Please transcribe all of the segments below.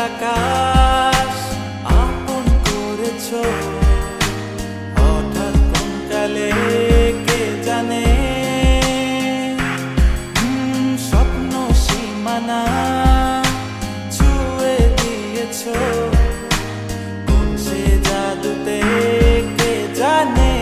আকাশ আপন করেছো হঠাৎ কোন কালে কে জানে স্বপ্ন সীমানা ছুঁয়ে দিয়েছো কোন সে জাদুতে কে জানে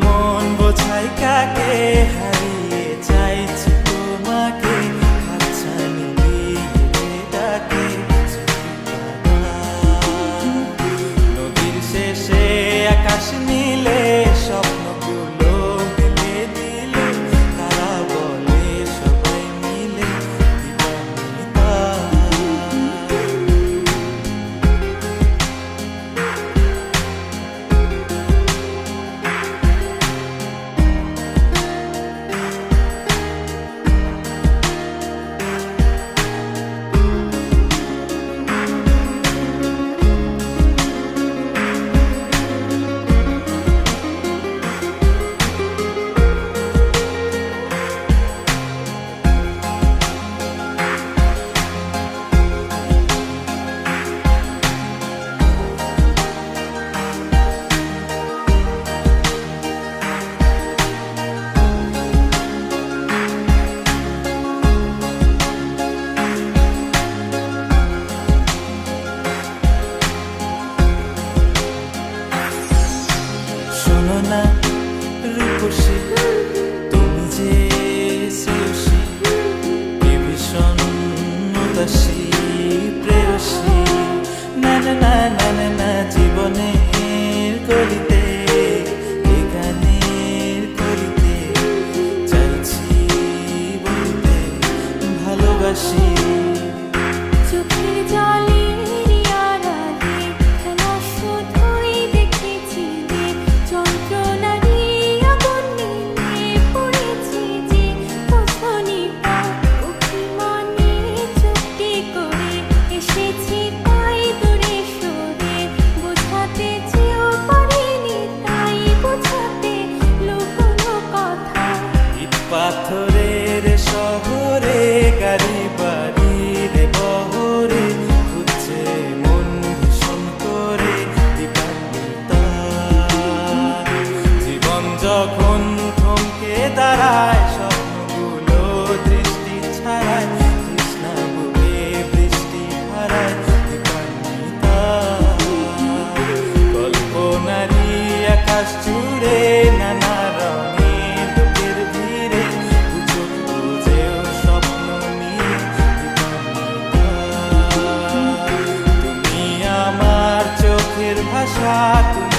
মন বোঝাই কাকে হারিয়ে চাইছি তোমাকে হাতছানি দিয়ে ডাকে নদীর শেষে আকাশ নীলে স্বপ্নগুলো মেলে দিলে তারা বলে সবাই মিলে দিবানিতা না রূপসী তুমি যে শ্রেয়সী কে ভীষণ উদাসী প্রেয়সী না না না না না না জীবনের কলিতে এ গানের কলিতে চাইছি বলতে ভালোবাসি চোখের জলে পাথরের শহরে গাড়ি বাড়ির বহরে খুঁজছে মন ভীষণ করে দিবানিতা জীবন যখন থমকে দাঁড়ায় স্বপ্নগুলো দৃষ্টি ছাড়ায় তৃষ্ণা বুকে বৃষ্টি হারায় দিবানিতা কল্পনারি আকাশ জুড়ে নানা ভাষা।